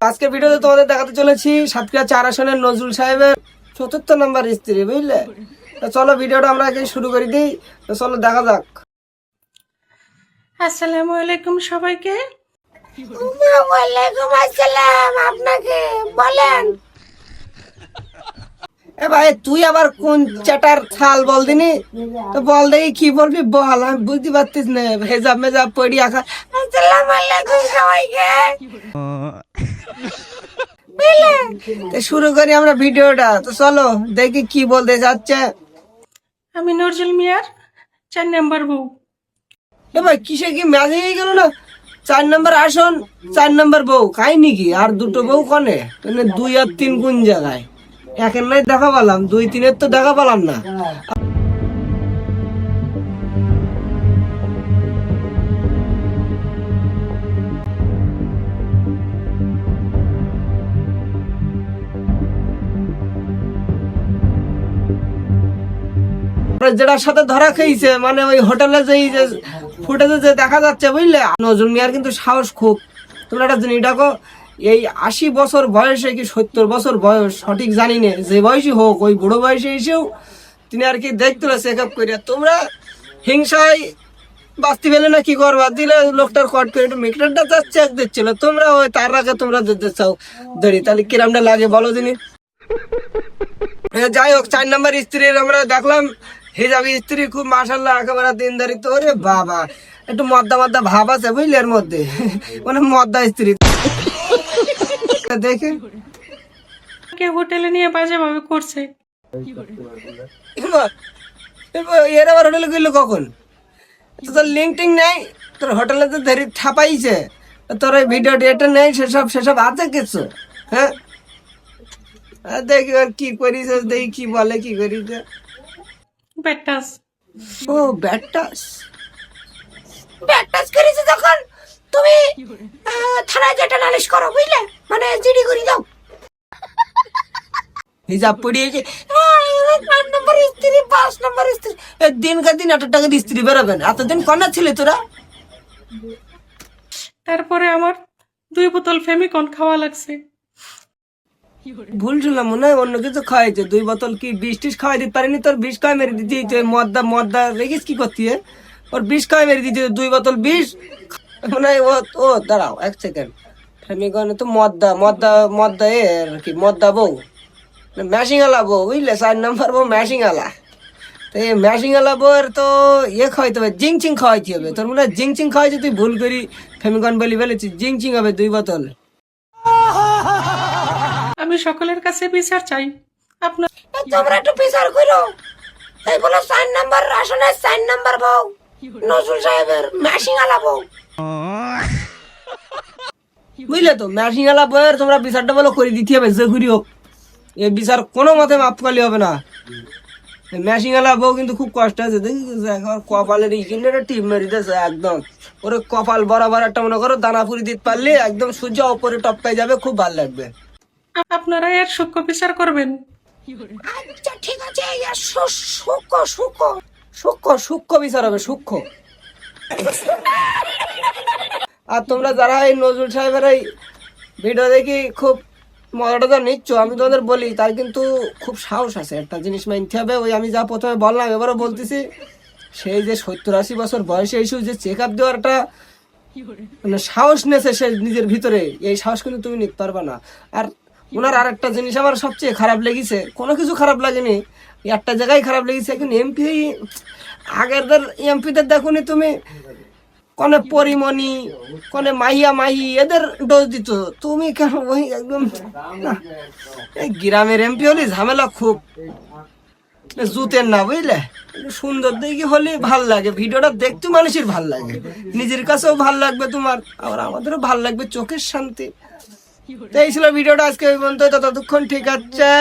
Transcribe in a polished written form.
আজকে ভিডিওতে তোমাদের দেখাতে চলেছি সাতক্ষীরা 4 আসনের নজরুল সাহেবের 74 নম্বর স্ত্রী, বুঝলে? তো চলো ভিডিওটা আমরা আগে শুরু করে দিই। তো চলো দেখা যাক। আসসালামু আলাইকুম সবাইকে। ওয়ালাইকুম আসসালাম। আপনাকে বলেন। এ ভাই তুই আবার কোন চ্যাটার থাল বল দিনি? তো বল দেখি কি বলবি বল, আমি বুঝতে পারতিস না। হেজাব মেজাব পড়ি আখা। আসসালামু আলাইকুম সবাইকে। তো শুরু করি আমরা ভিডিওটা। তো চলো দেখি কি বলতে যাচ্ছে। আমি নজরুল মিয়ার 4 নাম্বার বউ। এ ভাই কিসে কি ম্যাজিক হয়ে গেল না? 4 নম্বর আসন 4 নম্বর বউ খাইনি কি? আর দুটো বউ কনে? 2 আর 3 কোন জায়গায়? একের নাই দেখা পেলাম, 2 3-এর তো দেখা পেলাম না। যেটার সাথে ধরা খেয়েছে মানে ওই হোটেলে যে ফুটেজে যে দেখা যাচ্ছে, বুঝলে? নজরুল মিয়ার কিন্তু সাহস খুব। তোমরা একটা জিনিস দেখো, এই 80 বছর বয়সে কি 70 বছর বয়স সঠিক জানি না, যে বয়সই হোক ওই বুড়ো বয়সে এসেও তিনি আর কি দেখছিল চেক আপ করিয়া। তোমরা হিংসায় বাঁচতে পেলে না কি করবা? দিলে লোকটার কট করে একটু মিটারটা তার চেক দিচ্ছিল, তোমরা ওই তার আগে তোমরা দিতে চাও ধরি, তাহলে কিরামটা লাগে বলো দিনি। যাই হোক, 4 নম্বর স্ত্রীর আমরা দেখলাম হিজাবি স্ত্রী, খুব মাশাআল্লাহ একেবারে দিনদারি। তো রে বাবা একটু মদ্দা মদ্দা ভাব আছে, বুঝলি? এর মধ্যে মানে মদ্দা স্ত্রী দেখে কে হোটেলে নিয়ে বাজেভাবে করছে। এর আবার হোটেলে গেল কখন? তোর লিঙ্ক টিং নেই, তোর হোটেলে তো ধরি ঠাপাইছে, তোর ওই ভিডিও ডেটা নেই, সেসব আছে কিছু? হ্যাঁ দেখি আর কি করিস, দেখি কি বলে কি করিস। ব্যাটাস। ও ব্যাটাস ব্যাটাস করেছে যখন তুমি থানায় যেটা নালিশ করো, বুঝলে? মানে জিডি করে দাও। হিজাব পড়িয়েছে 4 নম্বর স্ত্রী, 5 নম্বর স্ত্রী। দিন কা দিন 8 টাকা স্ত্রী বেরোবেন। এতদিন কন্যা ছিলে তোরা? তারপরে আমার 2 বোতল ফেমিকন খাওয়া লাগছে। ভুল শুনলাম মনে হয়, অন্য কিছু খাওয়াইছে। 2 বোতল কি 20-30 খাওয়াই দিতে পারিনি? তোর 20 খাওয়াই মেরে দিতে। মদ্দা রেগিস কি করতি? ওর 20 খাওয়াই মেরে দিতে, 2 বোতল 20 মনে হয়। ও দাঁড়াও 1 সেকেন্ড, ফেমিকন তো মদ্দা এর কি মদ্দা বউ, ম্যাশিং আলা বউ, বুঝলে? 4 নম্বর বউ ম্যাশিং আলা। তো এই ম্যাশিং আলা বউয়ের তো খাওয়াইতে হবে, জিংচিং খাওয়াইতে হবে। তোর মনে হয় জিংচিং খাওয়াইছে, তুই ভুল করি ফেমিকন বলি ফেলেছিস। জিংচিং হবে 2 বোতল। আমি সকলের কাছে বিচার চাই। আপনার তোমরা একটু বিচার করো। এই বলো 4 নম্বর আসনের 4 নম্বর বউ নজরুল সাহেবের ম্যাশিং আলা বউ। বুঝলে তো? ম্যাশিং আলা বইয়ের তোমরা বিচারটা বলো করে দিতে হবে, যে ঘুরি হোক। এই বিচার কোনো মতে মাফ করলে হবে না। ম্যাশিং আলা বউ কিন্তু খুব কষ্ট আছে, দেখি কপালের ইকিনে টিপ মেরে দিয়েছে একদম। ওরে কপাল বরাবর একটা মনে করো দানা পুরি দিতে পারলে একদম সূর্য ওপরে টপকাই যাবে, খুব ভালো লাগবে। আপনারা এর সূক্ষ্ম বিচার করবেন। আচ্ছা ঠিক আছে, সূক্ষ্ম বিচার হবে, সূক্ষ্ম। আর তোমরা যারা এই নজরুল সাহেবের এই ভিডিও দেখি খুব মজাটা নিচ্ছ, আমি তোমাদের বলি তার কিন্তু খুব সাহস আছে। একটা জিনিস মানতে হবে, ওই আমি যা প্রথমে বললাম এবারও বলতেছি, সেই যে 70-80 বছর বয়সে এসেও যে চেক আপ দেওয়ার একটা মানে সাহস নেছে সে নিজের ভিতরে, এই সাহস কিন্তু তুমি নিতে পারবে না। আর ওনার আর একটা জিনিস আমার সবচেয়ে খারাপ লেগেছে, কোনো কিছু খারাপ লাগেনি, একটা জায়গায় খারাপ লেগেছে। এখন এমপি আগেরদের এমপিদের দেখোনি তুমি, কনে পরিমণি, কনে মাহি এদের ডোজ দিত, তুমি কেন ওই একদম এই গ্রামের এমপি হলে ঝামেলা খুব জুতের না, বুঝলে? সুন্দর দেখি হলে ভাল লাগে, ভিডিওটা দেখতে মানুষের ভাল লাগে, নিজের কাছেও ভাল লাগবে তোমার, আবার আমাদেরও ভাল লাগবে, চোখের শান্তি। এই ছিল ভিডিওটা আজকে এই পর্যন্ত। ততক্ষণ ঠিক আছে।